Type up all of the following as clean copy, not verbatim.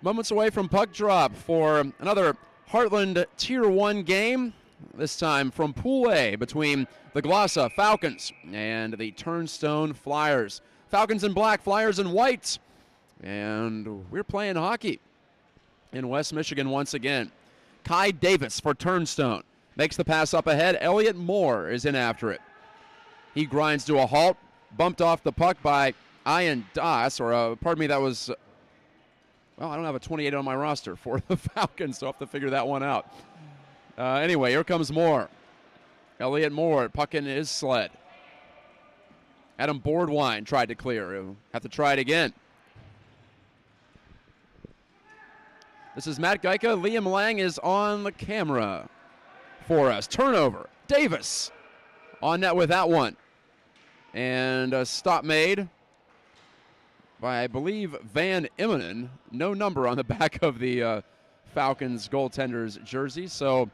Moments away from puck drop for another Heartland Tier 1 game, this time from Pool A between the Glossa Falcons and the Turnstone Flyers. Falcons in black, Flyers in white, and we're playing hockey in West Michigan once again. Kai Davis for Turnstone makes the pass up ahead. Elliot Moore is in after it. He grinds to a halt, bumped off the puck by Ian Das, or pardon me, that was, well, I don't have a 28 on my roster for the Falcons, so I'll have to figure that one out. Anyway, here comes Moore. Elliot Moore, puck in his sled. Adam Boardwine tried to clear. He'll have to try it again. This is Matt Geica. Liam Lang is on the camera for us. Turnover. Davis on net with that one. And a stop made by, I believe, Van Immenen. No number on the back of the Falcons goaltender's jersey. So,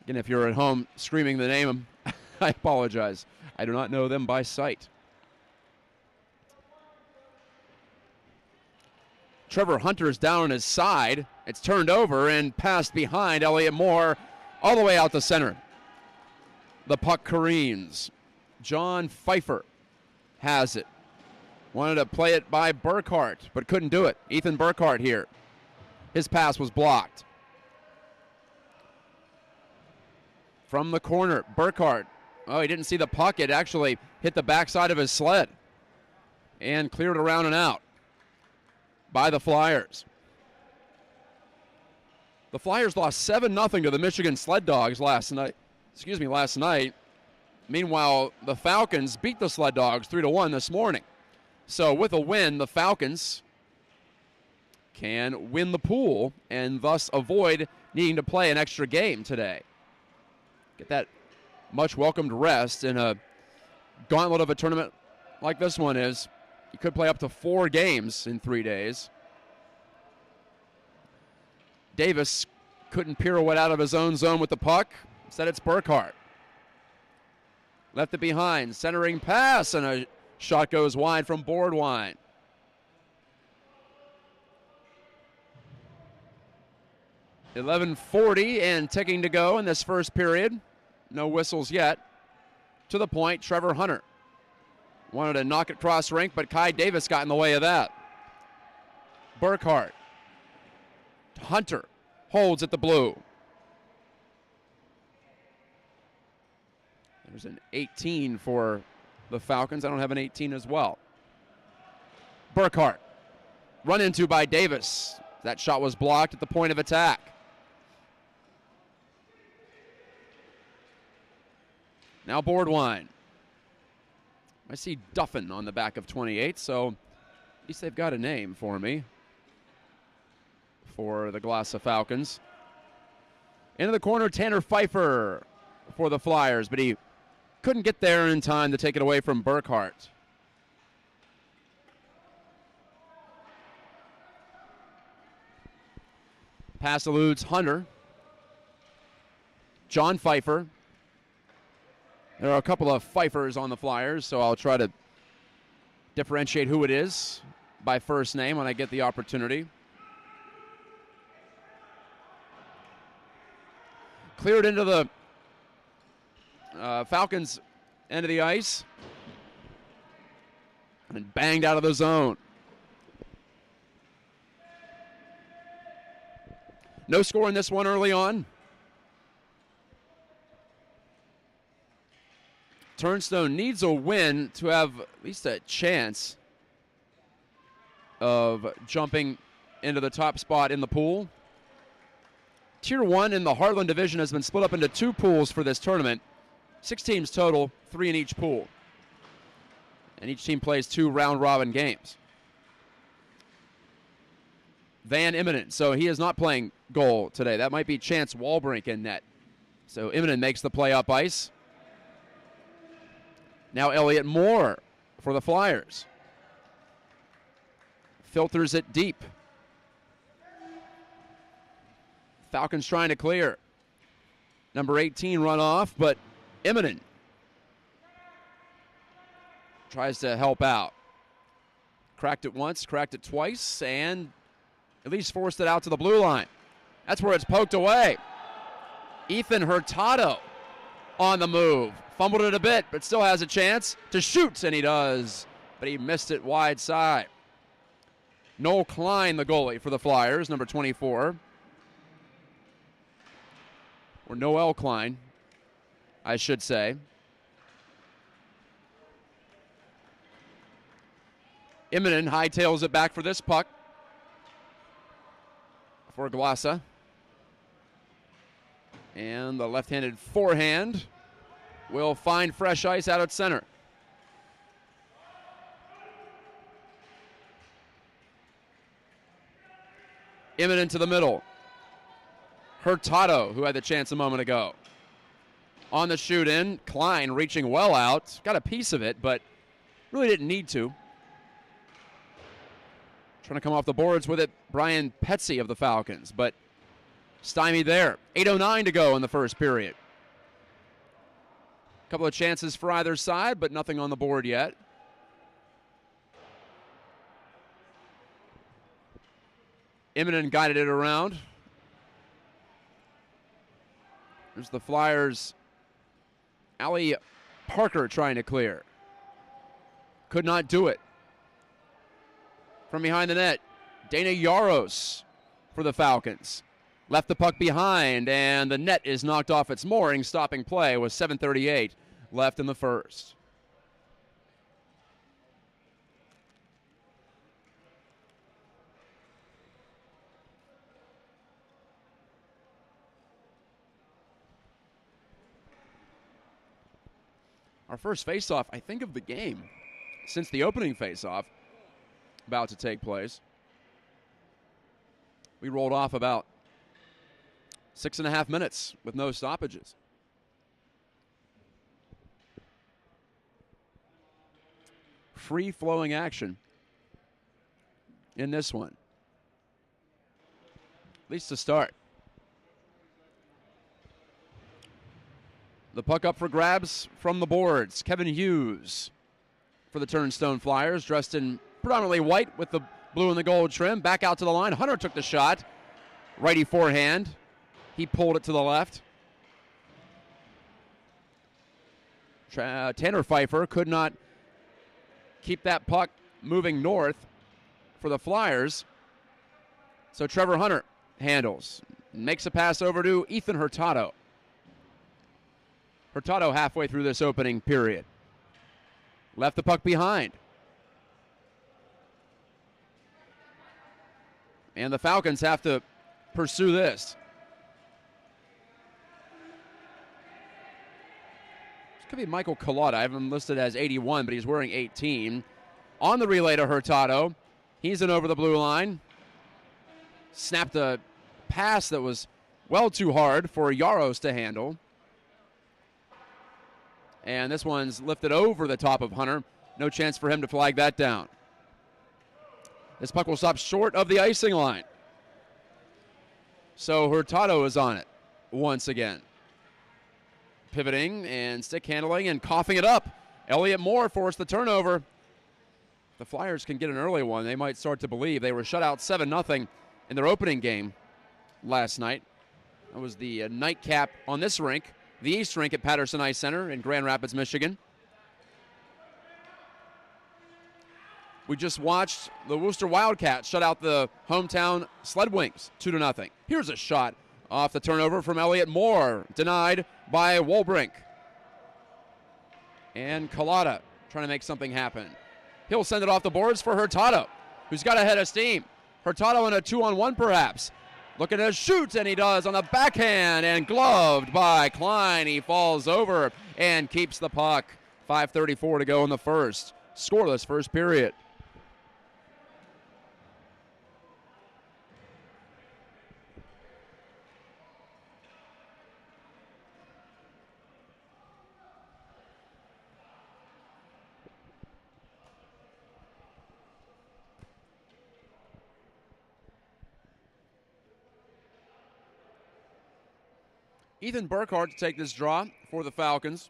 again, if you're at home screaming the name, I apologize. I do not know them by sight. Trevor Hunter's down on his side. It's turned over and passed behind Elliot Moore all the way out the center. The puck careens. John Pfeiffer has it. Wanted to play it by Burkhart, but couldn't do it. Ethan Burkhart here. His pass was blocked. From the corner, Burkhart. Oh, he didn't see the puck. It actually hit the backside of his sled and cleared around and out by the Flyers. The Flyers lost 7-0 to the Michigan Sled Dogs last night. Meanwhile, the Falcons beat the Sled Dogs 3-1 this morning. So with a win, the Falcons can win the pool and thus avoid needing to play an extra game today. Get that much welcomed rest in a gauntlet of a tournament like this one is. You could play up to 4 games in 3 days. Davis couldn't pirouette out of his own zone with the puck. Instead, it's Burkhart. Left it behind, centering pass, and a shot goes wide from Boardwine. .11:40 and ticking to go in this first period. No whistles yet. To the point, Trevor Hunter wanted to knock it cross rink, but Kai Davis got in the way of that. Burkhart. Hunter holds at the blue. There's an 18 for the Falcons. I don't have an 18 as well. Burkhart. Run into by Davis. That shot was blocked at the point of attack. Now Boardwine. I see Duffin on the back of 28, so at least they've got a name for me for the Glossa Falcons. Into the corner, Tanner Pfeiffer for the Flyers, but he couldn't get there in time to take it away from Burkhart. Pass eludes Hunter. John Pfeiffer. There are a couple of Pfeiffers on the Flyers, so I'll try to differentiate who it is by first name when I get the opportunity. Cleared into the Falcons' end of the ice and banged out of the zone. No score in this one early on. Turnstone needs a win to have at least a chance of jumping into the top spot in the pool. Tier 1 in the Heartland division has been split up into 2 pools for this tournament. 6 teams total, 3 in each pool. And each team plays 2 round-robin games. Van Immenen, so he is not playing goal today. That might be Chance Walbrink in net. So Immenen makes the play up ice. Now Elliot Moore for the Flyers. Filters it deep. Falcons trying to clear. Number 18 run off, but Immenen tries to help out. Cracked it once, cracked it twice, and at least forced it out to the blue line. That's where it's poked away. Ethan Hurtado on the move. Fumbled it a bit, but still has a chance to shoot, and he does. But he missed it wide side. Noel Klein, the goalie for the Flyers, number 24. Or Noel Klein, I should say. Immonen hightails it back for this puck for Glassa. And the left-handed forehand will find fresh ice out at center. Immonen to the middle. Hurtado, who had the chance a moment ago. On the shoot in, Klein reaching well out. Got a piece of it, but really didn't need to. Trying to come off the boards with it, Brian Petsy of the Falcons, but stymied there. 8:09 to go in the first period. A couple of chances for either side, but nothing on the board yet. Immonen guided it around. There's the Flyers' Allie Parker trying to clear. Could not do it. From behind the net, Dana Yaros for the Falcons. Left the puck behind, and the net is knocked off its mooring, stopping play with 7:38 left in the first. Our first faceoff, I think, of the game since the opening faceoff about to take place. We rolled off about 6.5 minutes with no stoppages. Free-flowing action in this one, at least to start. The puck up for grabs from the boards. Kevin Hughes for the Turnstone Flyers, dressed in predominantly white with the blue and the gold trim. Back out to the line. Hunter took the shot. Righty forehand. He pulled it to the left. Tanner Pfeiffer could not keep that puck moving north for the Flyers. So Trevor Hunter handles. Makes a pass over to Ethan Hurtado. Hurtado halfway through this opening period. Left the puck behind. And the Falcons have to pursue this. This could be Michael Collada. I have him listed as 81, but he's wearing 18. On the relay to Hurtado. He's in over the blue line. Snapped a pass that was well too hard for Yaros to handle. And this one's lifted over the top of Hunter. No chance for him to flag that down. This puck will stop short of the icing line. So Hurtado is on it once again. Pivoting and stick handling and coughing it up. Elliott Moore forced the turnover. If the Flyers can get an early one, they might start to believe. They were shut out 7-0 in their opening game last night. That was the nightcap on this rink, the East Rink at Patterson Ice Center in Grand Rapids, Michigan. We just watched the Worcester Wildcats shut out the hometown Sled Wings 2-0. Here's a shot off the turnover from Elliott Moore, denied by Wolbrink. And Collada trying to make something happen. He'll send it off the boards for Hurtado, who's got a head of steam. Hurtado in a 2-on-1 perhaps. Looking to shoot, and he does on the backhand, and gloved by Klein. He falls over and keeps the puck. 5:34 to go in the first. Scoreless first period. Ethan Burkhart to take this draw for the Falcons.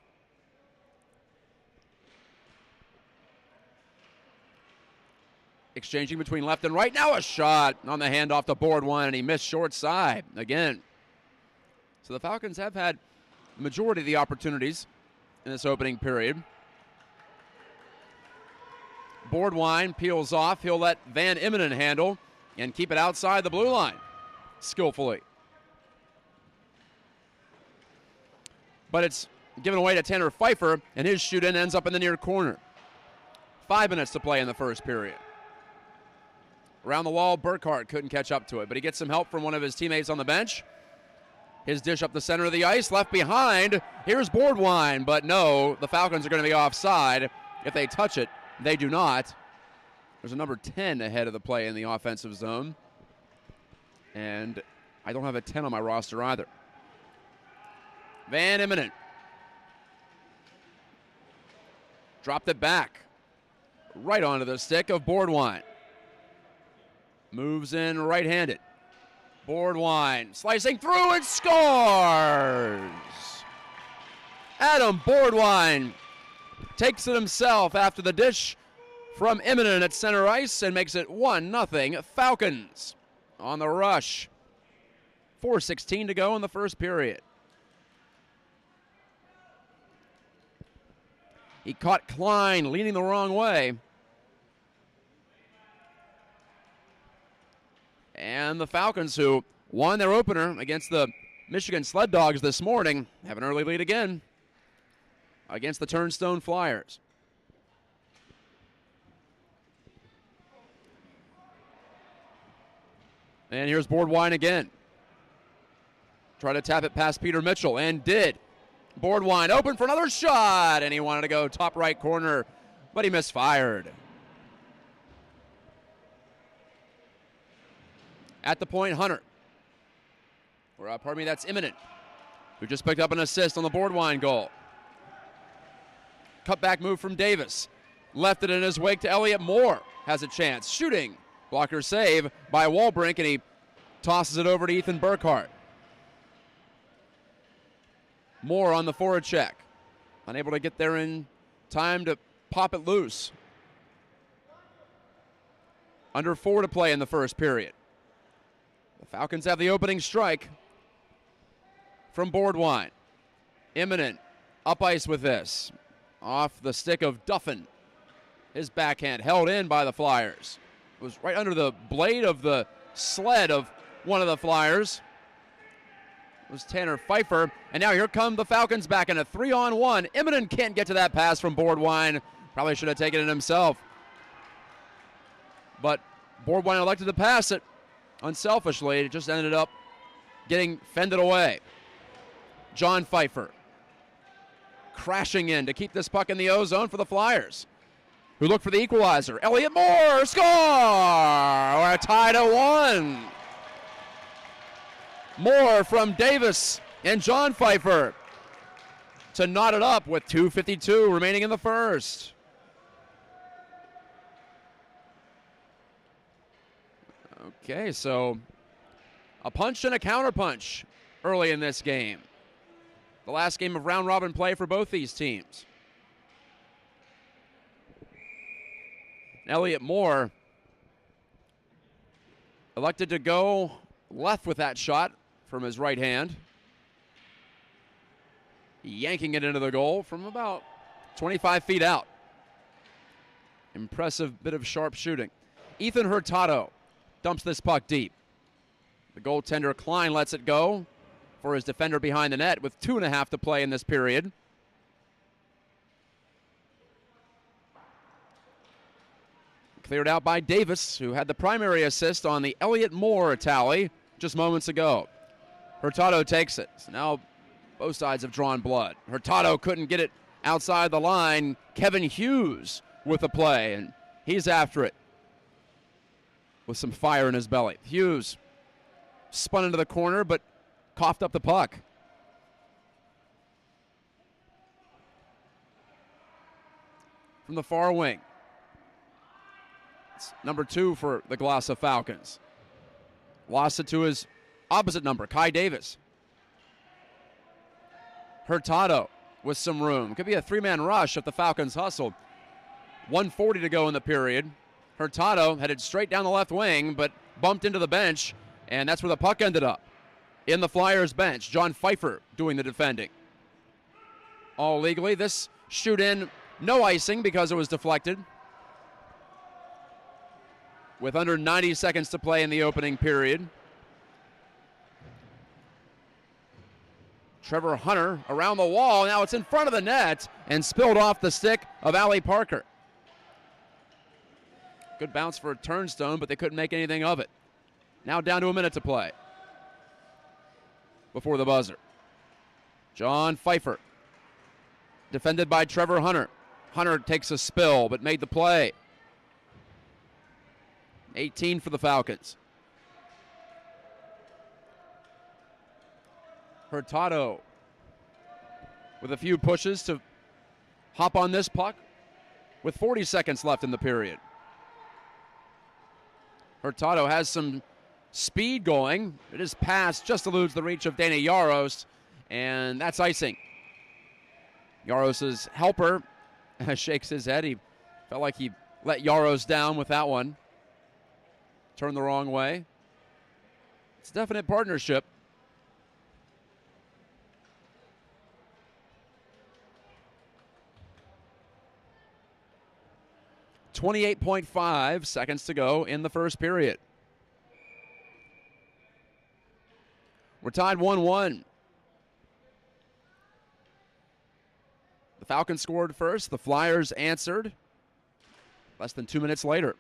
exchanging between left and right. Now a shot on the handoff to board one, and he missed short side again. So the Falcons have had the majority of the opportunities in this opening period. Boardwine peels off. He'll let Van Immonen handle and keep it outside the blue line skillfully. But it's given away to Tanner Pfeiffer, and his shoot-in ends up in the near corner. 5 minutes to play in the first period. Around the wall, Burkhart couldn't catch up to it, but he gets some help from one of his teammates on the bench. His dish up the center of the ice, left behind. Here's Boardwine, but no, the Falcons are going to be offside. If they touch it, they do not. There's a number 10 ahead of the play in the offensive zone. And I don't have a 10 on my roster either. Van Immonen. Dropped it back. Right onto the stick of Boardwine. Moves in right-handed. Boardwine slicing through and scores! Adam Boardwine takes it himself after the dish from Immonen at center ice and makes it 1-0 Falcons on the rush. 4:16 to go in the first period. He caught Klein leaning the wrong way. And the Falcons, who won their opener against the Michigan Sled Dogs this morning, have an early lead again against the Turnstone Flyers. And here's Boardwine again. Try to tap it past Peter Mitchell, and did. Boardwine open for another shot, and he wanted to go top right corner, but he misfired. At the point, Hunter. That's Immonen, who just picked up an assist on the Boardwine goal. Cutback move from Davis. Left it in his wake to Elliott Moore. Has a chance. Shooting. Blocker save by Walbrink, and he tosses it over to Ethan Burkhart. Moore on the forward check. Unable to get there in time to pop it loose. Under 4 to play in the first period. The Falcons have the opening strike from Boardwine. Immonen up ice with this. Off the stick of Duffin. His backhand held in by the Flyers. It was right under the blade of the sled of one of the Flyers. It was Tanner Pfeiffer. And now here come the Falcons back in a 3-on-1. Immonen can't get to that pass from Boardwine. Probably should have taken it himself. But Boardwine elected to pass it unselfishly. It just ended up getting fended away. John Pfeiffer crashing in to keep this puck in the O-zone for the Flyers, who look for the equalizer. Elliott Moore, score! We're tied at 1. Moore from Davis and John Pfeiffer to knot it up with 2:52 remaining in the first. Okay, so a punch and a counterpunch early in this game. The last game of round-robin play for both these teams. Elliott Moore elected to go left with that shot from his right hand, yanking it into the goal from about 25 feet out. Impressive bit of sharp shooting. Ethan Hurtado dumps this puck deep. The goaltender Klein lets it go for his defender behind the net with 2.5 to play in this period. Cleared out by Davis, who had the primary assist on the Elliott Moore tally just moments ago. Hurtado takes it. So now both sides have drawn blood. Hurtado couldn't get it outside the line. Kevin Hughes with the play, and he's after it with some fire in his belly. Hughes spun into the corner, but coughed up the puck. From the far wing. It's number 2 for the Glossa Falcons. Lost it to his opposite number, Kai Davis. Hurtado with some room. Could be a 3-man rush if the Falcons hustle. 1:40 to go in the period. Hurtado headed straight down the left wing, but bumped into the bench, and that's where the puck ended up. In the Flyers bench, John Pfeiffer doing the defending. All legally. This shoot in, no icing because it was deflected. With under 90 seconds to play in the opening period. Trevor Hunter around the wall. Now it's in front of the net and spilled off the stick of Allie Parker. Good bounce for Turnstone, but they couldn't make anything of it. Now down to a minute to play before the buzzer. John Pfeiffer, defended by Trevor Hunter. Hunter takes a spill, but made the play. 18 for the Falcons. Hurtado with a few pushes to hop on this puck with 40 seconds left in the period. Hurtado has some speed going. It is past, just eludes the reach of Dana Yaros, and that's icing. Yaros' helper shakes his head. He felt like he let Yaros down with that one. Turned the wrong way. It's a definite partnership. .5 seconds to go in the first period. We're tied 1-1. The Falcons scored first. The Flyers answered less than 2 minutes later.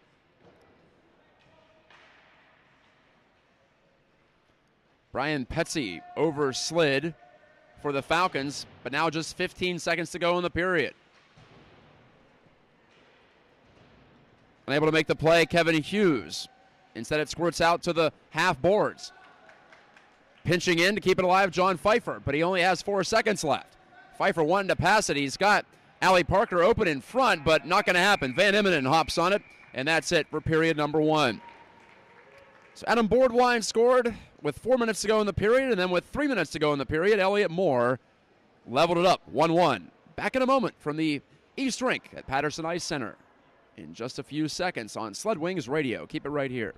Brian Petsy overslid for the Falcons, but now just 15 seconds to go in the period. Unable to make the play, Kevin Hughes. Instead, it squirts out to the half boards. Pinching in to keep it alive, John Pfeiffer, but he only has 4 seconds left. Pfeiffer wanting to pass it. He's got Allie Parker open in front, but not going to happen. Van Emmenen hops on it, and that's it for period number 1. So Adam Boardwine scored with 4 minutes to go in the period, and then with 3 minutes to go in the period, Elliott Moore leveled it up 1-1. Back in a moment from the East Rink at Patterson Ice Center in just a few seconds on Sled Wings Radio. Keep it right here.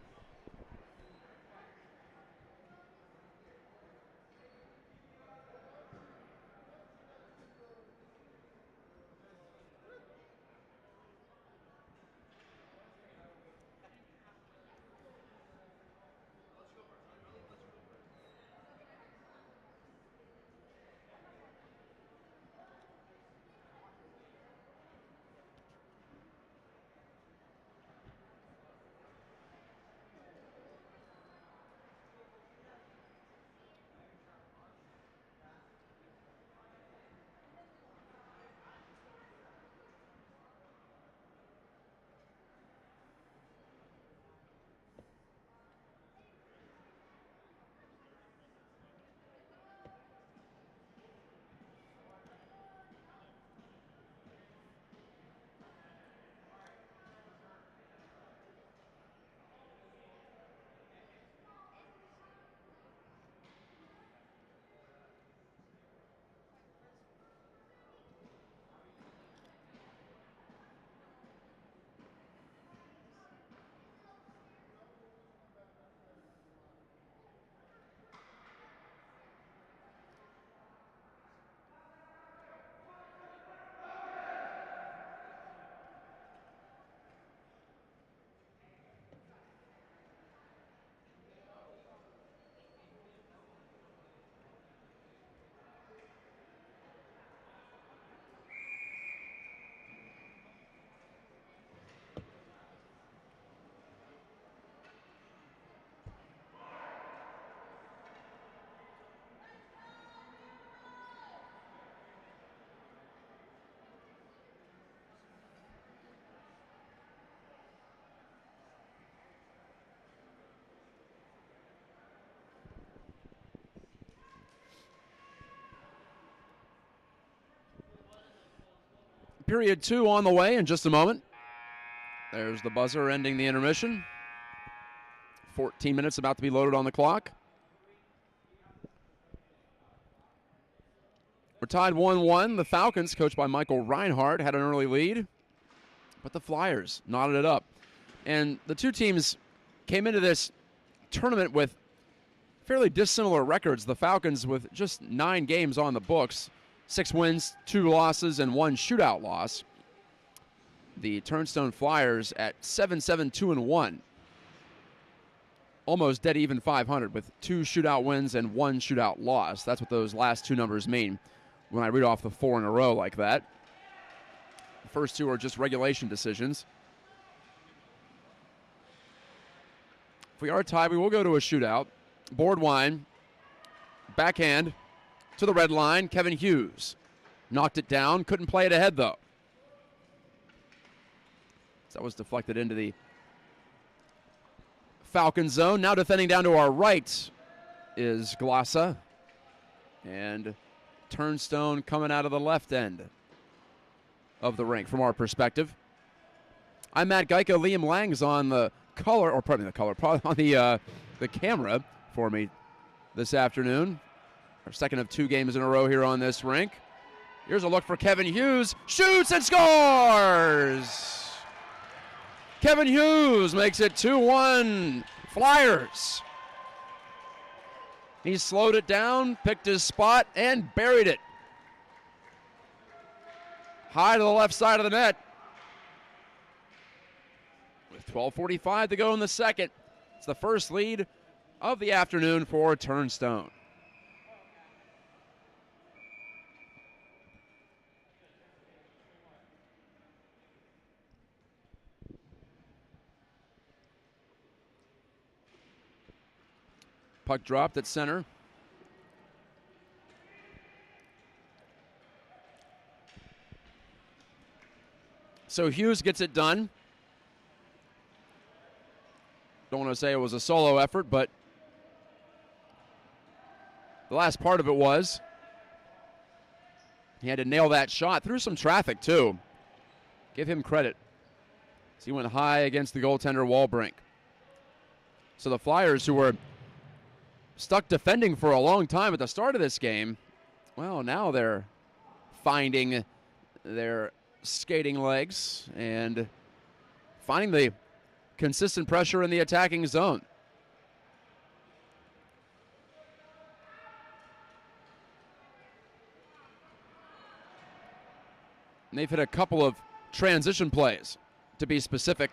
Period 2 on the way in just a moment. There's the buzzer ending the intermission. 14 minutes about to be loaded on the clock. We're tied 1-1. The Falcons, coached by Michael Reinhardt, had an early lead, but the Flyers knotted it up. And the two teams came into this tournament with fairly dissimilar records. The Falcons with just 9 games on the books, 6 wins, 2 losses, and 1 shootout loss. The Turnstone Flyers at 7-7-2-1. Almost dead even 500 with 2 shootout wins and 1 shootout loss. That's what those last 2 numbers mean when I read off the 4 in a row like that. The first 2 are just regulation decisions. If we are tied, we will go to a shootout. Boardwine, backhand to the red line. Kevin Hughes knocked it down. Couldn't play it ahead, though. That was deflected into the Falcon zone. Now defending down to our right is Glossa. And Turnstone coming out of the left end of the rink from our perspective. I'm Matt Geica. Liam Lang's on the color, or pardon me, probably on the camera for me this afternoon. Our second of 2 games in a row here on this rink. Here's a look for Kevin Hughes. Shoots and scores! Kevin Hughes makes it 2-1 Flyers. He slowed it down, picked his spot, and buried it. High to the left side of the net. With 12:45 to go in the second. It's the first lead of the afternoon for Turnstone. Puck dropped at center. So Hughes gets it done. Don't want to say it was a solo effort, but the last part of it was. He had to nail that shot through some traffic, too. Give him credit. So he went high against the goaltender, Walbrink. So the Flyers, who were stuck defending for a long time at the start of this game, well, now they're finding their skating legs and finding the consistent pressure in the attacking zone. And they've hit a couple of transition plays, to be specific.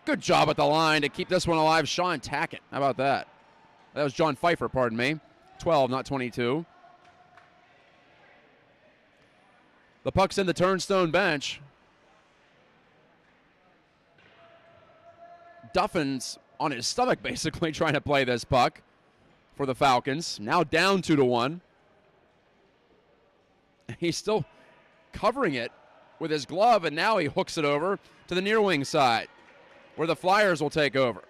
Good job at the line to keep this one alive. Sean Tackett, how about that? That was John Pfeiffer, pardon me. 12, not 22. The puck's in the Turnstone bench. Duffin's on his stomach, basically, trying to play this puck for the Falcons. Now down 2-1. He's still covering it with his glove, and now he hooks it over to the near wing side, where the Flyers will take over.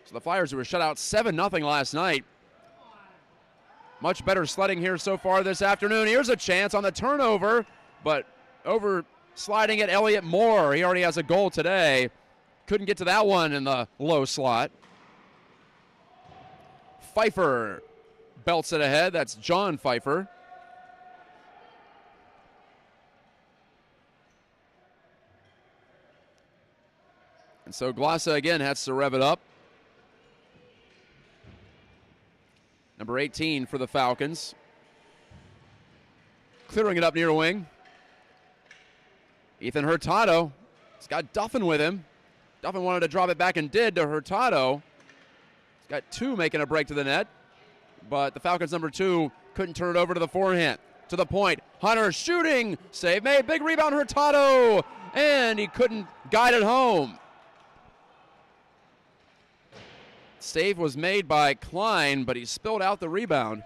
So the Flyers, who were shut out 7-0 last night, much better sledding here so far this afternoon. Here's a chance on the turnover, but over sliding it, Elliott Moore. He already has a goal today. Couldn't get to that one in the low slot. Pfeiffer belts it ahead. That's John Pfeiffer. And so Glossa again has to rev it up. Number 18 for the Falcons. Clearing it up near wing. Ethan Hurtado. He's got Duffin with him. Duffin wanted to drop it back and did to Hurtado. He's got 2 making a break to the net. But the Falcons number 2 couldn't turn it over to the forehand. To the point. Hunter shooting. Save made. Big rebound Hurtado. And he couldn't guide it home. Save was made by Klein, but he spilled out the rebound.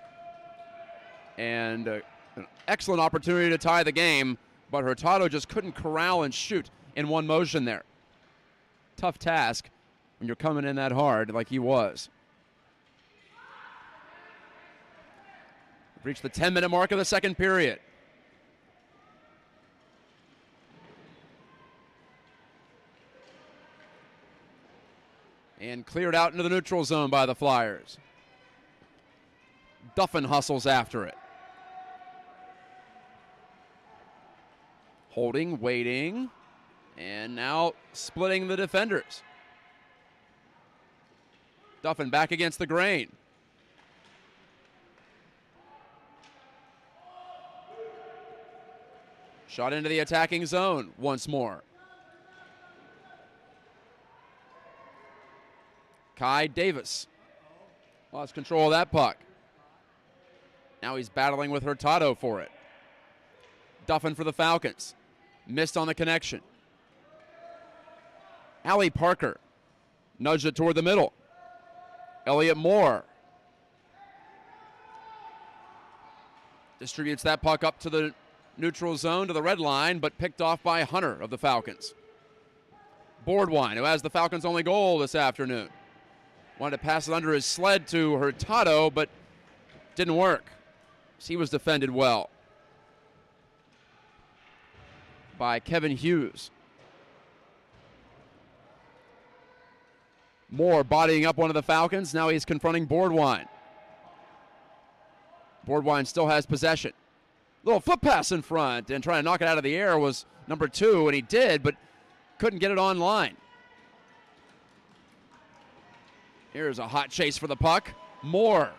And an excellent opportunity to tie the game, but Hurtado just couldn't corral and shoot in one motion there. Tough task when you're coming in that hard like he was. We've reached the 10-minute mark of the second period. And cleared out into the neutral zone by the Flyers. Duffin hustles after it. Holding, waiting, and now splitting the defenders. Duffin back against the grain. Shot into the attacking zone once more. Kai Davis lost control of that puck. Now he's battling with Hurtado for it. Duffin for the Falcons. Missed on the connection. Allie Parker nudged it toward the middle. Elliott Moore distributes that puck up to the neutral zone to the red line, but picked off by Hunter of the Falcons. Boardwine, who has the Falcons' only goal this afternoon, wanted to pass it under his sled to Hurtado, but didn't work. He was defended well by Kevin Hughes. Moore bodying up one of the Falcons. Now he's confronting Boardwine. Boardwine still has possession. Little flip pass in front, and trying to knock it out of the air was number 2, and he did, but couldn't get it on line. Here's a hot chase for the puck. Moore.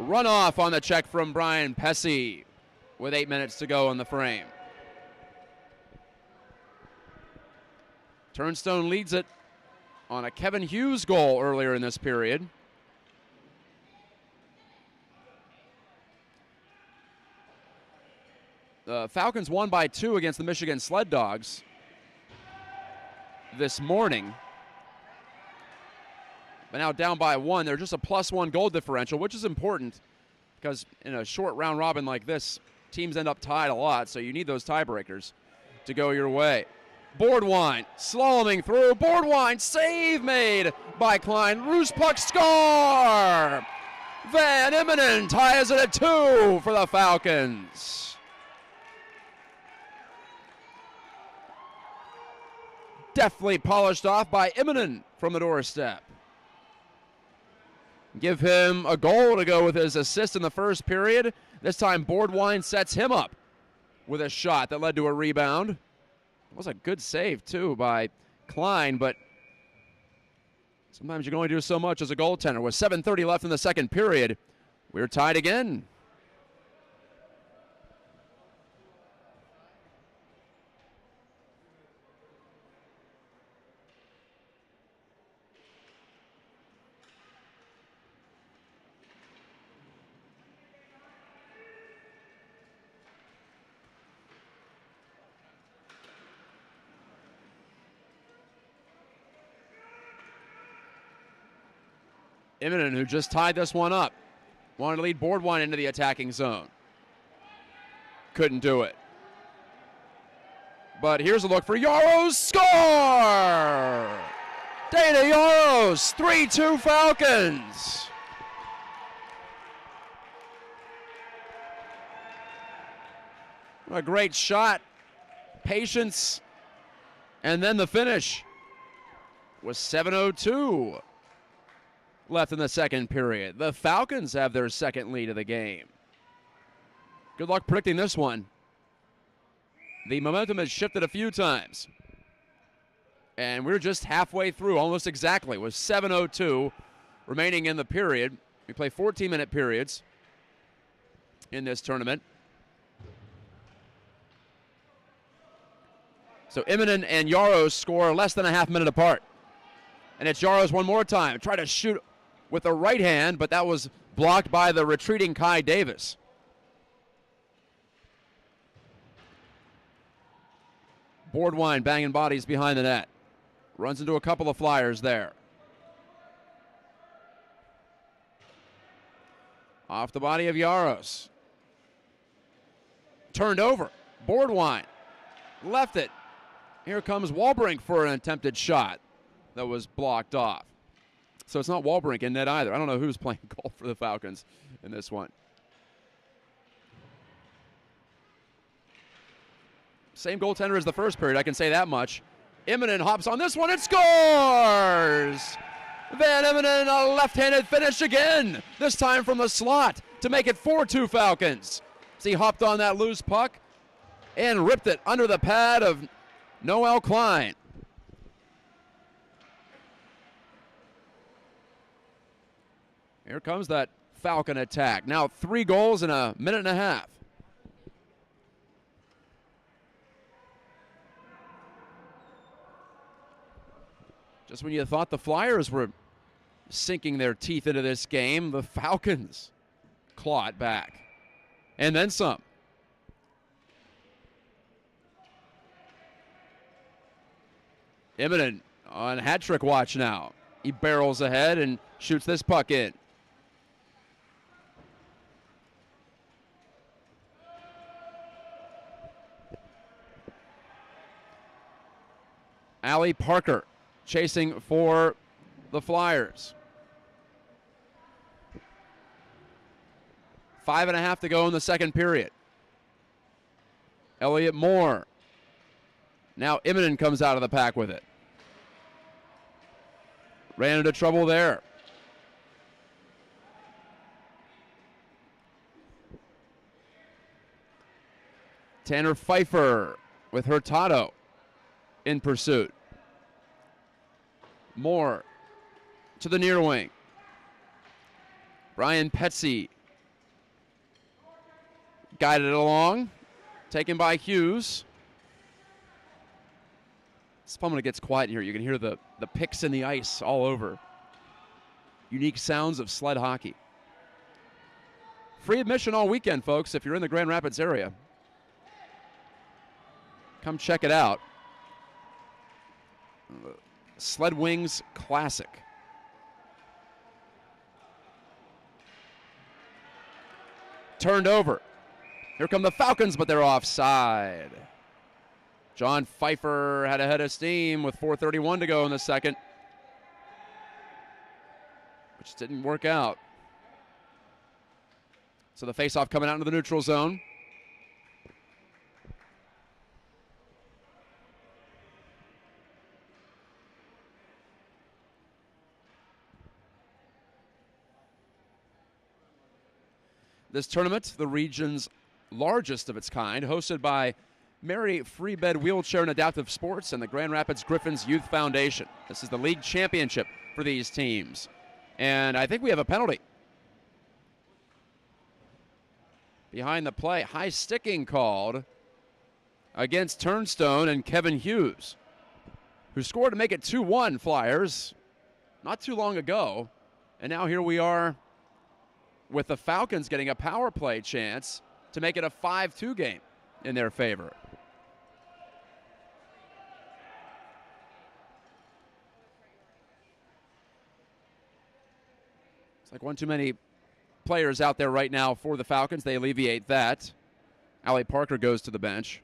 Runoff on the check from Brian Pesce with 8 minutes to go in the frame. Turnstone leads it on a Kevin Hughes goal earlier in this period. The Falcons won by 2 against the Michigan Sled Dogs this morning. But now down by 1. They're just a +1 goal differential, which is important because in a short round robin like this, teams end up tied a lot, so you need those tiebreakers to go your way. Boardwine slaloming through. Boardwine save made by Klein. Loose puck score! Van Immonen ties it at 2 for the Falcons. Deftly polished off by Immonen from the doorstep. Give him a goal to go with his assist in the first period. This time Boardwine sets him up with a shot that led to a rebound. It was a good save, too, by Klein, but sometimes you can only do so much as a goaltender. With 7:30 left in the second period, we're tied again. Immonen, who just tied this one up, wanted to lead Boardwine into the attacking zone. Couldn't do it. But here's a look for Yaros. Score! Dana Yaros, 3-2 Falcons. What a great shot. Patience. And then the finish was 7:02 left in the second period. The Falcons have their second lead of the game. Good luck predicting this one. The momentum has shifted a few times. And we're just halfway through, almost exactly, with 7:02 remaining in the period. We play 14-minute periods in this tournament. So Immonen and Yaros score less than a half minute apart. And it's Yaros one more time. Try to shoot with the right hand, but that was blocked by the retreating Kai Davis. Boardwine banging bodies behind the net. Runs into a couple of Flyers there. Off the body of Yaros. Turned over. Boardwine left it. Here comes Walbrink for an attempted shot that was blocked off. So it's not Walbrink in net either. I don't know who's playing goal for the Falcons in this one. Same goaltender as the first period, I can say that much. Immonen hops on this one and scores! Van Immonen, a left-handed finish again, this time from the slot to make it 4-2 Falcons. As he hopped on that loose puck and ripped it under the pad of Noel Klein. Here comes that Falcon attack. Now 3 goals in a minute and a half. Just when you thought the Flyers were sinking their teeth into this game, the Falcons claw it back. And then some. Imminent on hat trick watch now. He barrels ahead and shoots this puck in. Ali Parker chasing for the Flyers. 5.5 to go in the second period. Elliott Moore. Now Immonen comes out of the pack with it. Ran into trouble there. Tanner Pfeiffer with Hurtado in pursuit. Moore to the near wing. Brian Petsy guided it along. Taken by Hughes. It's fun when it gets quiet in here. You can hear the picks in the ice all over. Unique sounds of sled hockey. Free admission all weekend, folks, if you're in the Grand Rapids area. Come check it out. Sled Wings Classic. Turned over. Here come the Falcons, but they're offside. John Pfeiffer had a head of steam with 4:31 to go in the second, which didn't work out. So the faceoff coming out into the neutral zone. This tournament, the region's largest of its kind, hosted by Mary Free Bed Wheelchair and Adaptive Sports and the Grand Rapids Griffins Youth Foundation. This is the league championship for these teams. And I think we have a penalty. Behind the play, high sticking called against Turnstone and Kevin Hughes, who scored to make it 2-1 Flyers not too long ago. And now here we are with the Falcons getting a power play chance to make it a 5-2 game in their favor. It's like one too many players out there right now for the Falcons. They alleviate that. Ali Parker goes to the bench.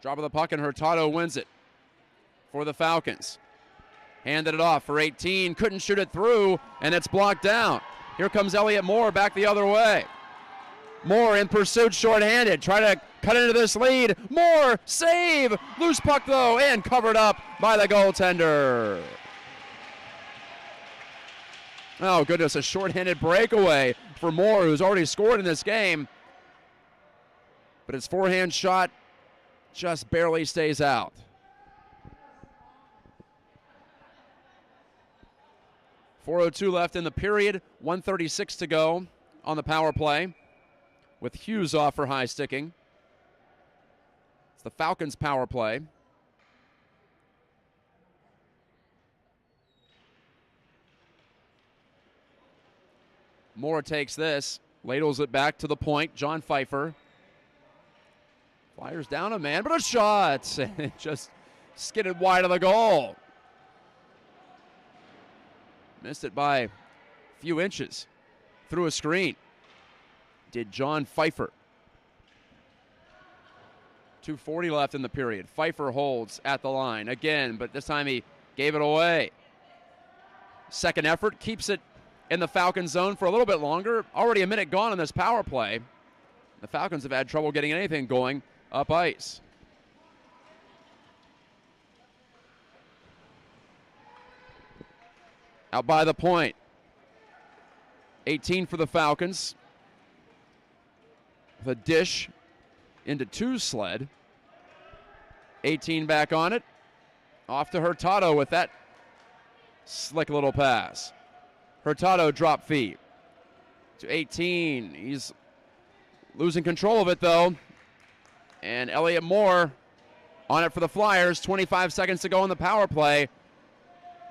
Drop of the puck, and Hurtado wins it for the Falcons. Handed it off for 18. Couldn't shoot it through, and it's blocked down. Here comes Elliott Moore back the other way. Moore in pursuit, shorthanded. Try to cut into this lead. Moore, save! Loose puck, though, and covered up by the goaltender. Oh, goodness, a shorthanded breakaway for Moore, who's already scored in this game. But his forehand shot just barely stays out. .402 left in the period, 1:36 to go on the power play, with Hughes off for high sticking. It's the Falcons' power play. Moore takes this, ladles it back to the point. John Pfeiffer. Flyers down a man, but a shot. It just skidded wide of the goal. Missed it by a few inches through a screen. Did John Pfeiffer. 2:40 left in the period. Pfeiffer holds at the line again, but this time he gave it away. Second effort, keeps it in the Falcons zone for a little bit longer. Already a minute gone on this power play. The Falcons have had trouble getting anything going up ice. Out by the point. 18 for the Falcons. The dish into two sled. 18 back on it. Off to Hurtado with that slick little pass. Hurtado drop feet to 18. He's losing control of it though. And Elliott Moore on it for the Flyers. 25 seconds to go in the power play.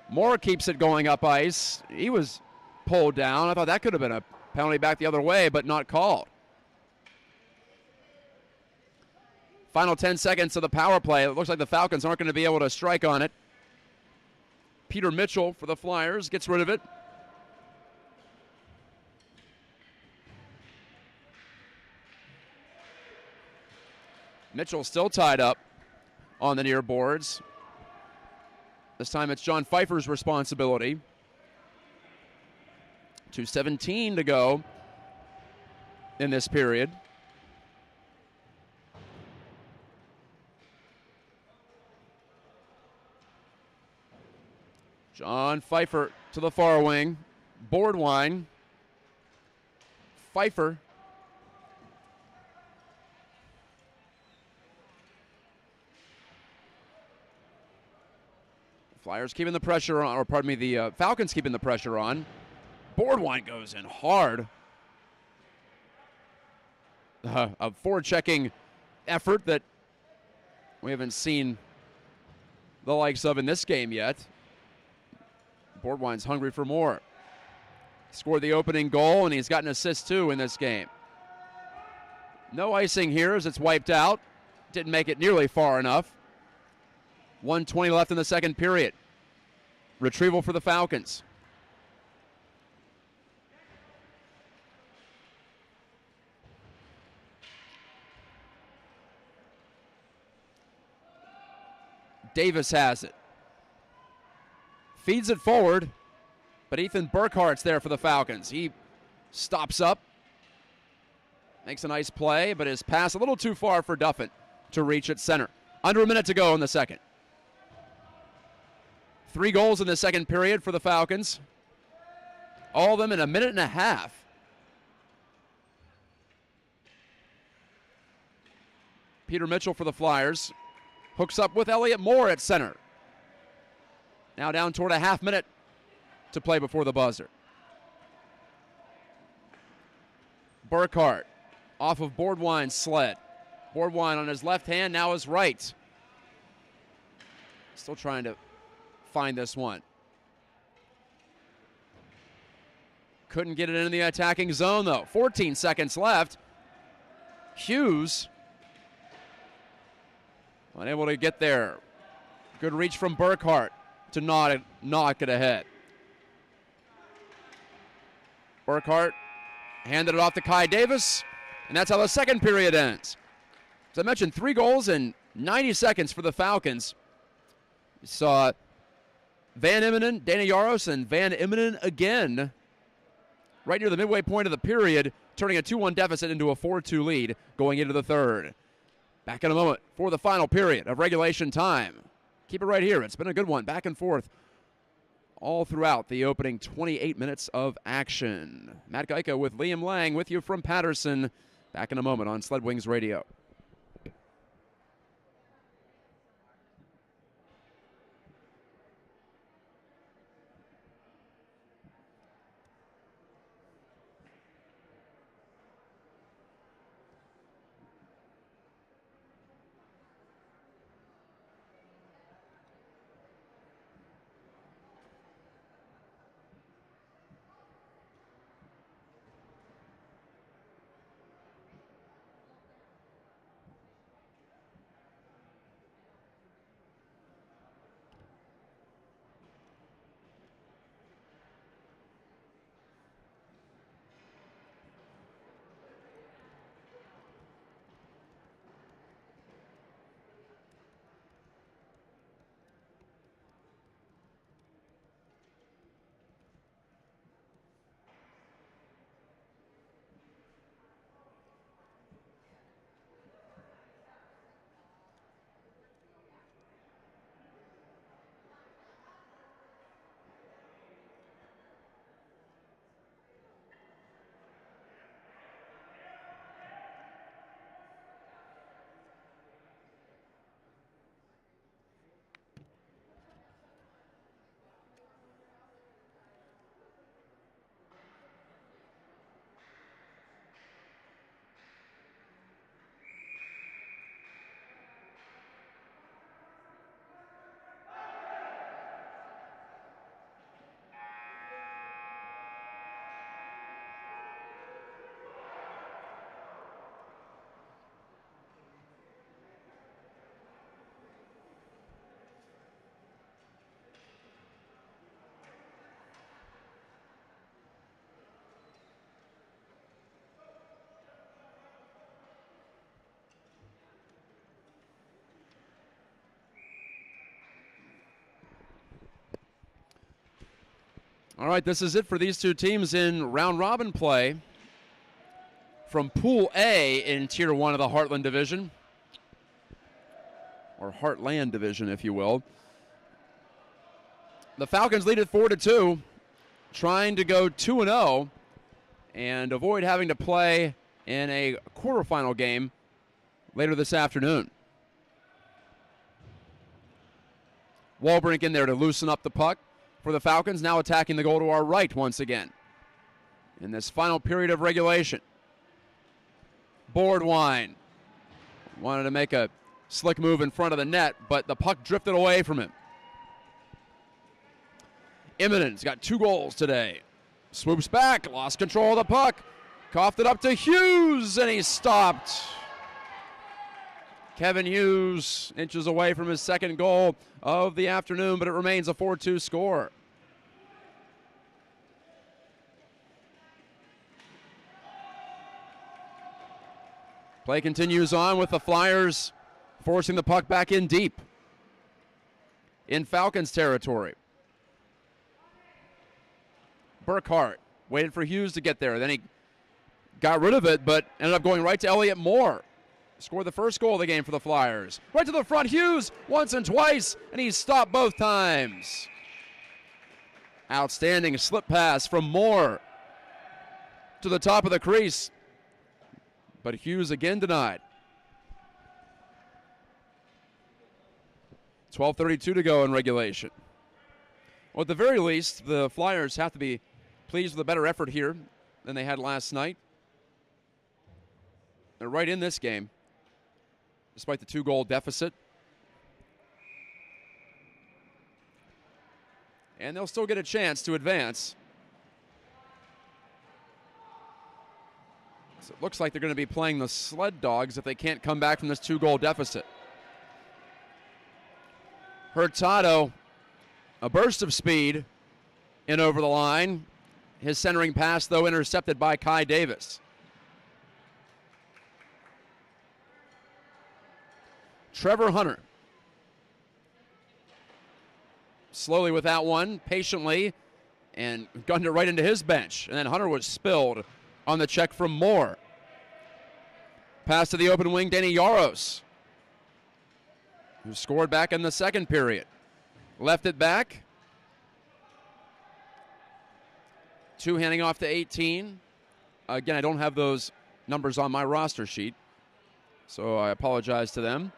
Moore keeps it going up ice. He was pulled down. I thought that could have been a penalty back the other way, but not called. Final 10 seconds of the power play. It looks like the Falcons aren't going to be able to strike on it. Peter Mitchell for the Flyers gets rid of it. Mitchell still tied up on the near boards. This time it's John Pfeiffer's responsibility. 2:17 to go in this period. John Pfeiffer to the far wing. Boardwine. Pfeiffer. Flyers keeping the pressure on, or pardon me, the Falcons keeping the pressure on. Boardwine goes in hard. A forechecking effort that we haven't seen the likes of in this game yet. Boardwine's hungry for more. Scored the opening goal, and he's got an assist too in this game. No icing here as it's wiped out. Didn't make it nearly far enough. 1:20 left in the second period. Retrieval for the Falcons. Davis has it. Feeds it forward, but Ethan Burkhart's there for the Falcons. He stops up, makes a nice play, but his pass a little too far for Duffin to reach at center. Under a minute to go in the second. 3 goals in the second period for the Falcons. All of them in a minute and a half. Peter Mitchell for the Flyers. Hooks up with Elliott Moore at center. Now down toward a half minute to play before the buzzer. Burkhart off of Boardwine's sled. Boardwine on his left hand, now his right. Still trying to find this one. Couldn't get it in the attacking zone though. 14 seconds left. Hughes unable to get there. Good reach from Burkhart to knock it ahead. Burkhart handed it off to Kai Davis, and that's how the second period ends. As I mentioned, 3 goals in 90 seconds for the Falcons. We saw Van Immonen, Dana Yaros, and Van Immonen again right near the midway point of the period, turning a 2-1 deficit into a 4-2 lead going into the third. Back in a moment for the final period of regulation time. Keep it right here. It's been a good one, back and forth all throughout the opening 28 minutes of action. Matt Geico with Liam Lang with you from Patterson. Back in a moment on Sled Wings Radio. All right, this is it for these two teams in round-robin play from Pool A in Tier 1 of the Heartland Division, or Heartland Division, if you will. The Falcons lead it 4-2, trying to go 2-0 and avoid having to play in a quarterfinal game later this afternoon. Walbrink in there to loosen up the puck for the Falcons, now attacking the goal to our right once again in this final period of regulation. Boardwine wanted to make a slick move in front of the net, but the puck drifted away from him. Immonen's got 2 goals today. Swoops back, lost control of the puck, coughed it up to Hughes, and he's stopped. Kevin Hughes inches away from his second goal of the afternoon, but it remains a 4-2 score. Play continues on with the Flyers forcing the puck back in deep in Falcons territory. Burkhart waited for Hughes to get there. Then he got rid of it, but ended up going right to Elliott Moore. Scored the first goal of the game for the Flyers. Right to the front, Hughes once and twice, and he's stopped both times. Outstanding slip pass from Moore to the top of the crease. But Hughes again denied. 12:32 to go in regulation. Well, at the very least, the Flyers have to be pleased with a better effort here than they had last night. They're right in this game, despite the 2-goal deficit. And they'll still get a chance to advance. So it looks like they're going to be playing the Sled Dogs if they can't come back from this 2-goal deficit. Hurtado, a burst of speed in over the line. His centering pass, though, intercepted by Kai Davis. Trevor Hunter. Slowly with that one, patiently, and gunned it right into his bench. And then Hunter was spilled on the check from Moore. Pass to the open wing, Danny Yaros, who scored back in the second period. Left it back. 2 handing off to 18. Again, I don't have those numbers on my roster sheet, so I apologize to them.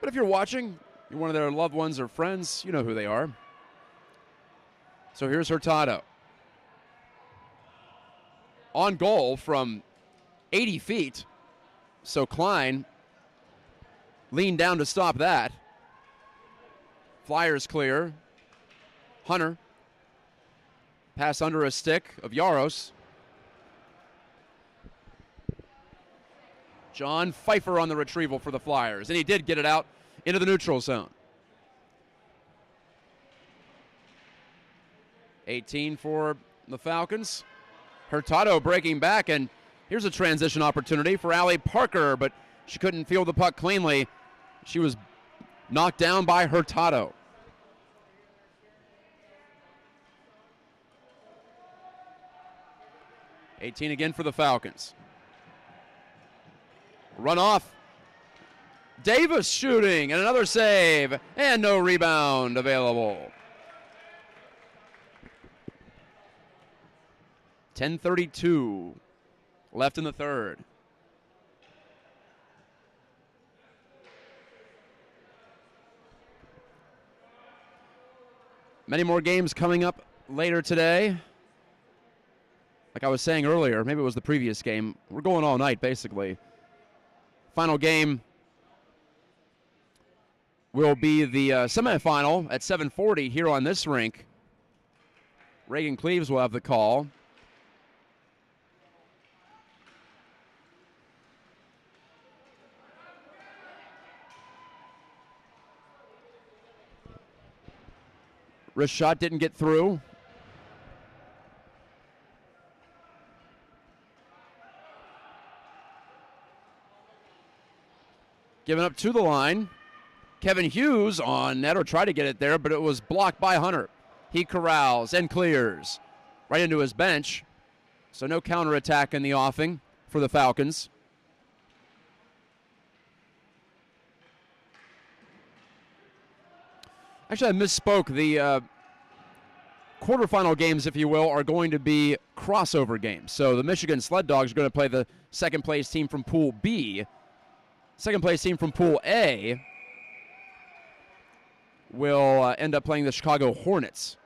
But if you're watching, you're one of their loved ones or friends, you know who they are. So here's Hurtado. On goal from 80 feet. So Klein leaned down to stop that. Flyers clear. Hunter. Pass under a stick of Yaros. John Pfeiffer on the retrieval for the Flyers, and he did get it out into the neutral zone. 18 for the Falcons. Hurtado breaking back, and here's a transition opportunity for Allie Parker, but she couldn't field the puck cleanly. She was knocked down by Hurtado. (18) again for the Falcons. Run off. Davis shooting, and another save, and no rebound available. 10:32 left in the third. Many more games coming up later today. Like I was saying earlier, maybe it was the previous game. We're going all night, basically. Final game will be the semifinal at 7:40 here on this rink. Reagan Cleaves will have the call. Wrist shot didn't get through. Given up to the line. Kevin Hughes on net, or tried to get it there, but it was blocked by Hunter. He corrals and clears right into his bench. So no counterattack in the offing for the Falcons. Actually, I misspoke. The quarterfinal games, if you will, are going to be crossover games. So the Michigan Sled Dogs are going to play the second place team from Pool B. Second place team from Pool A will end up playing the Chicago Hornets.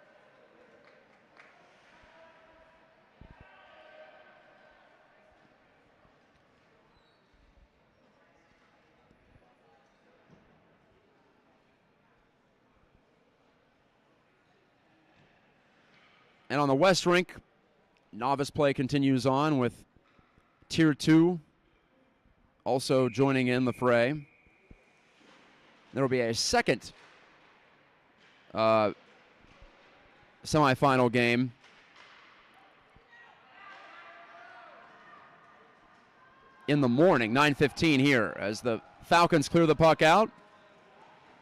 And on the West Rink, novice play continues on with Tier 2 also joining in the fray. There will be a second semifinal game in the morning, 9:15 here, as the Falcons clear the puck out.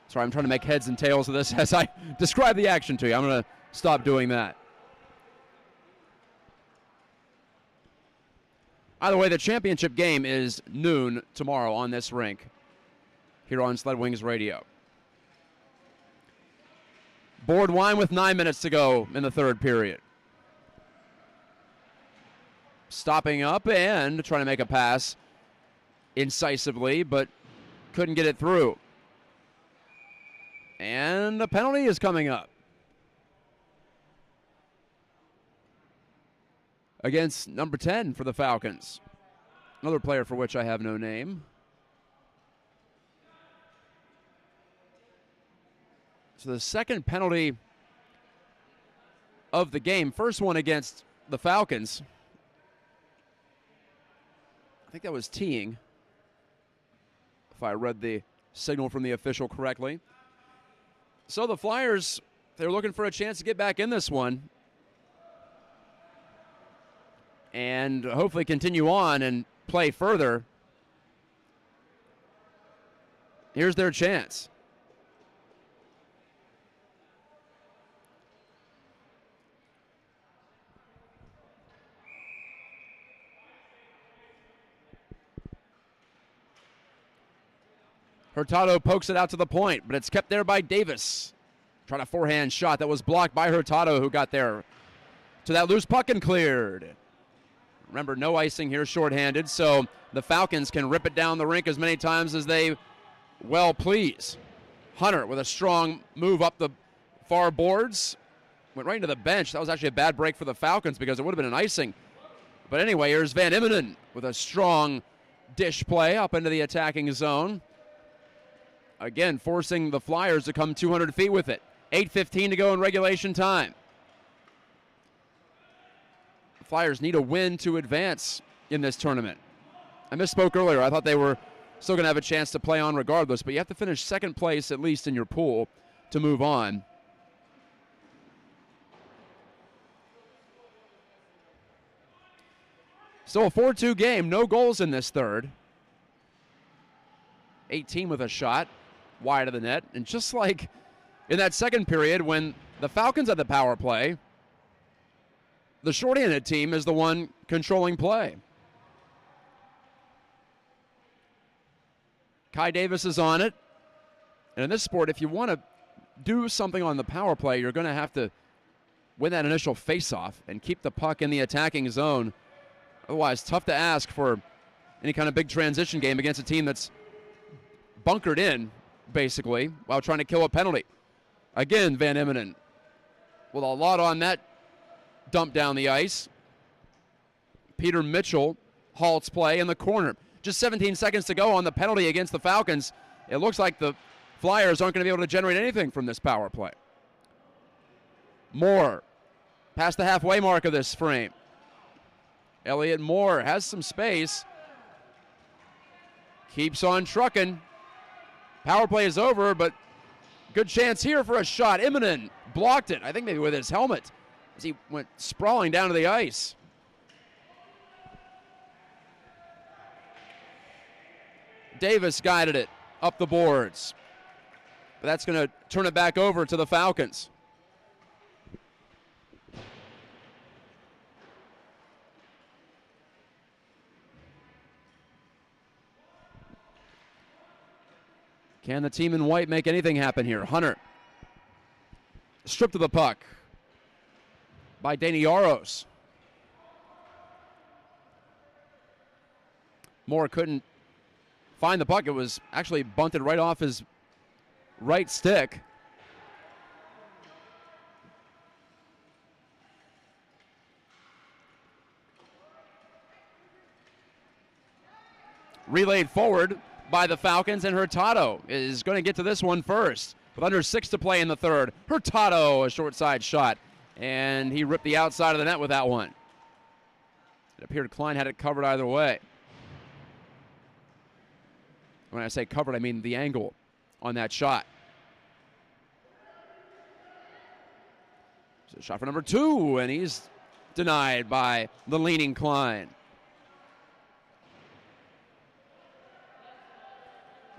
Sorry, I'm trying to make heads and tails of this as I describe the action to you. I'm going to stop doing that. Either way, the championship game is noon tomorrow on this rink here on Sled Wings Radio. Board wine with 9 minutes to go in the third period. Stopping up and trying to make a pass incisively, but couldn't get it through. And a penalty is coming up against number 10 for the Falcons. Another player for which I have no name. So the second penalty of the game, first one against the Falcons. I think that was teeing, if I read the signal from the official correctly. So the Flyers, they're looking for a chance to get back in this one and hopefully continue on and play further. Here's their chance. Hurtado pokes it out to the point, but it's kept there by Davis. Trying a forehand shot that was blocked by Hurtado, who got there to that loose puck and cleared. Remember, no icing here, shorthanded, so the Falcons can rip it down the rink as many times as they well please. Hunter with a strong move up the far boards. Went right into the bench. That was actually a bad break for the Falcons because it would have been an icing. But anyway, here's Van Immenen with a strong dish play up into the attacking zone. Again, forcing the Flyers to come 200 feet with it. 8:15 to go in regulation time. The Flyers need a win to advance in this tournament. I misspoke earlier. I thought they were still going to have a chance to play on regardless, but you have to finish second place at least in your pool to move on. Still a 4-2 game. No goals in this third. 18 with a shot wide of the net. And just like in that second period when the Falcons had the power play, the shorthanded team is the one controlling play. Kai Davis is on it. And in this sport, if you want to do something on the power play, you're going to have to win that initial faceoff and keep the puck in the attacking zone. Otherwise, tough to ask for any kind of big transition game against a team that's bunkered in, basically, while trying to kill a penalty. Again, Van Immenen with a lot on that dump down the ice. Peter Mitchell halts play in the corner. Just 17 seconds to go on the penalty against the Falcons. It looks like the Flyers aren't going to be able to generate anything from this power play. Moore past the halfway mark of this frame. Elliott Moore has some space. Keeps on trucking. Power play is over, but good chance here for a shot. Immenen blocked it, I think maybe with his helmet, as he went sprawling down to the ice. Davis guided it up the boards. But that's going to turn it back over to the Falcons. Can the team in white make anything happen here? Hunter. Stripped of the puck by Dana Yaros. Moore couldn't find the puck. It was actually bunted right off his right stick. Relayed forward by the Falcons, and Hurtado is going to get to this one first. With under 6 to play in the third, Hurtado, a short side shot, and he ripped the outside of the net with that one. It appeared Klein had it covered either way. When I say covered, I mean the angle on that shot. So shot for number 2, and he's denied by the leaning Klein.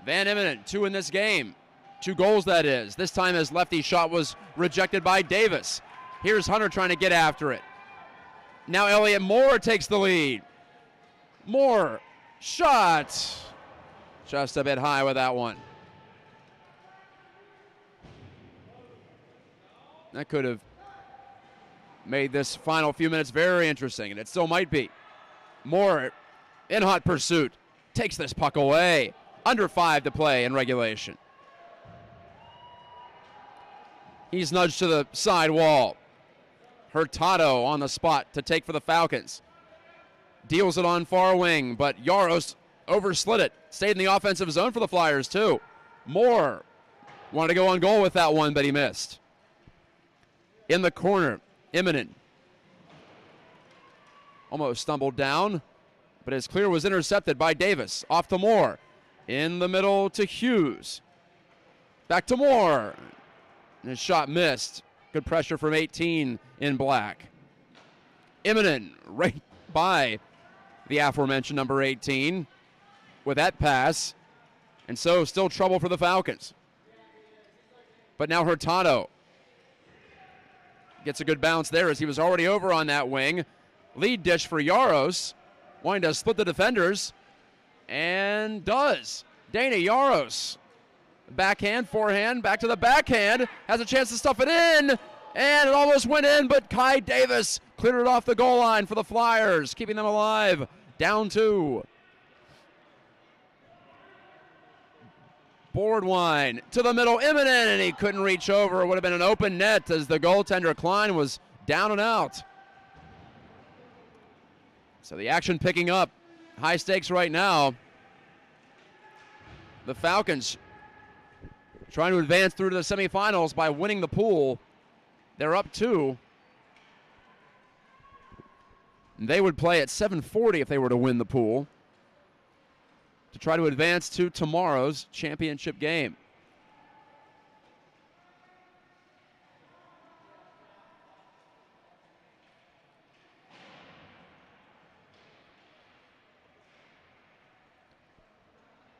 Van Emenen, 2 in this game. 2 goals, that is. This time his lefty shot was rejected by Davis. Here's Hunter trying to get after it. Now Elliot Moore takes the lead. Moore, shot. Just a bit high with that one. That could have made this final few minutes very interesting, and it still might be. Moore, in hot pursuit, takes this puck away. Under 5 to play in regulation. He's nudged to the side wall. Hurtado on the spot to take for the Falcons. Deals it on far wing, but Yaros overslid it. Stayed in the offensive zone for the Flyers, too. Moore wanted to go on goal with that one, but he missed. In the corner, Emenen almost stumbled down, but his clear was intercepted by Davis. Off to Moore. In the middle to Hughes. Back to Moore. And his shot missed. Good pressure from 18 in black. Emenen right by the aforementioned number 18 with that pass. And so still trouble for the Falcons. But now Hurtado gets a good bounce there as he was already over on that wing. Lead dish for Yaros. Wanting to split the defenders. And does. Dana Yaros. Backhand, forehand, back to the backhand. Has a chance to stuff it in. And it almost went in, but Kai Davis cleared it off the goal line for the Flyers, keeping them alive. Down 2. Boardwine to the middle. Emenen, and he couldn't reach over. It would have been an open net as the goaltender Klein was down and out. So the action picking up. High stakes right now. The Falcons trying to advance through to the semifinals by winning the pool. They're up 2. They would play at 7:40 if they were to win the pool to try to advance to tomorrow's championship game.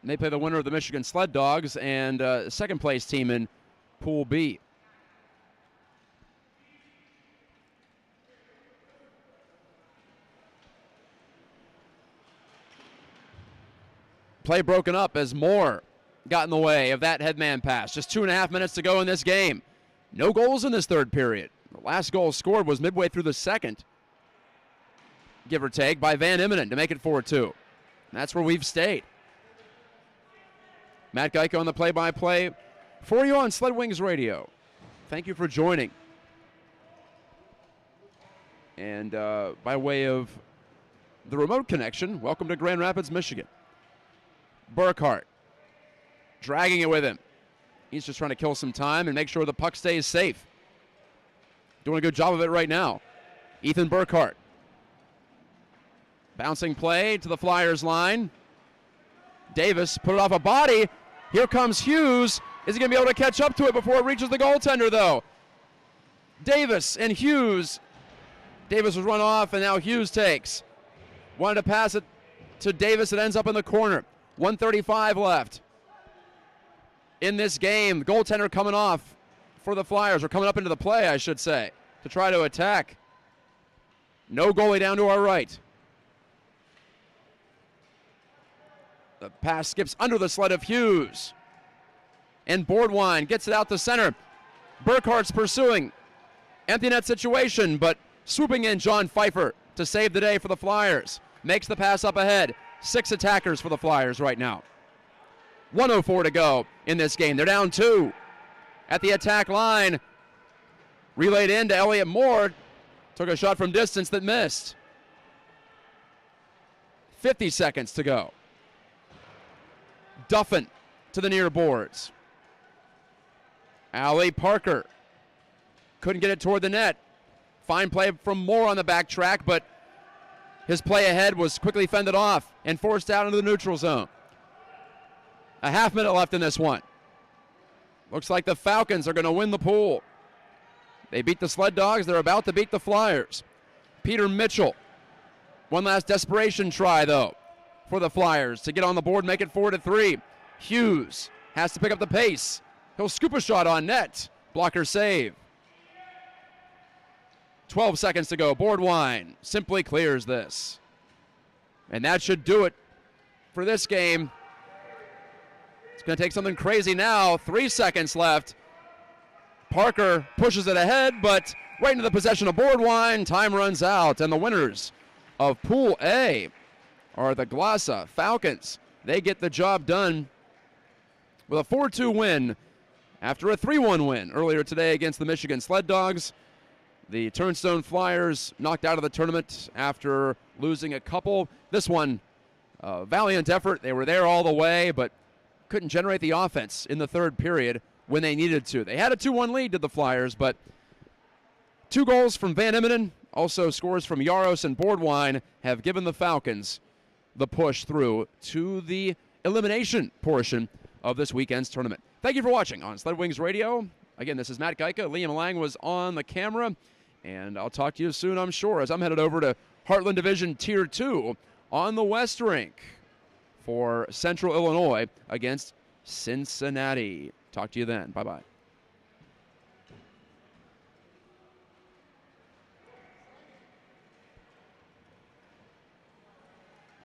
And they play the winner of the Michigan Sled Dogs and second place team in Pool B. Play broken up as Moore got in the way of that headman pass. Just 2.5 minutes to go in this game. No goals in this third period. The last goal scored was midway through the second, give or take, by Van Emenen to make it 4-2. And that's where we've stayed. Matt Geico on the play-by-play for you on Sled Wings Radio. Thank you for joining. And by way of the remote connection, welcome to Grand Rapids, Michigan. Burkhart dragging it with him. He's just trying to kill some time and make sure the puck stays safe. Doing a good job of it right now. Ethan Burkhart. Bouncing play to the Flyers line. Davis put it off a body. Here comes Hughes. Is he going to be able to catch up to it before it reaches the goaltender, though? Davis and Hughes. Davis was run off, and now Hughes takes. Wanted to pass it to Davis. It ends up in the corner. 1:35 left in this game. The goaltender coming off for the Flyers, or coming up into the play, I should say, to try to attack. No goalie down to our right. The pass skips under the sled of Hughes. And Boardwine gets it out to center. Burkhart's pursuing. Empty net situation, but swooping in John Pfeiffer to save the day for the Flyers. Makes the pass up ahead. 6 attackers for the Flyers right now. 1:04 to go in this game. They're down 2 at the attack line. Relayed in to Elliott Moore. Took a shot from distance that missed. 50 seconds to go. Duffin to the near boards. Allie Parker couldn't get it toward the net. Fine play from Moore on the back track, but his play ahead was quickly fended off and forced out into the neutral zone. A half minute left in this one. Looks like the Falcons are going to win the pool. They beat the Sled Dogs. They're about to beat the Flyers. Peter Mitchell. One last desperation try, though, for the Flyers to get on the board, make it 4-3. Hughes has to pick up the pace. He'll scoop a shot on net. Blocker save. 12 seconds to go. Boardwine simply clears this. And that should do it for this game. It's going to take something crazy now. 3 seconds left. Parker pushes it ahead, but right into the possession of Boardwine. Time runs out, and the winners of Pool A are the Glossa Falcons. They get the job done with a 4-2 win after a 3-1 win earlier today against the Michigan Sled Dogs. The Turnstone Flyers knocked out of the tournament after losing a couple. This one, valiant effort. They were there all the way, but couldn't generate the offense in the third period when they needed to. They had a 2-1 lead to the Flyers, but 2 goals from Van Immenen, also scores from Yaros and Boardwine, have given the Falcons the push through to the elimination portion of this weekend's tournament. Thank you for watching on Sled Wings Radio. Again, this is Matt Geika. Liam Lang was on the camera, and I'll talk to you soon, I'm sure, as I'm headed over to Heartland Division Tier 2 on the West Rink for Central Illinois against Cincinnati. Talk to you then. Bye-bye.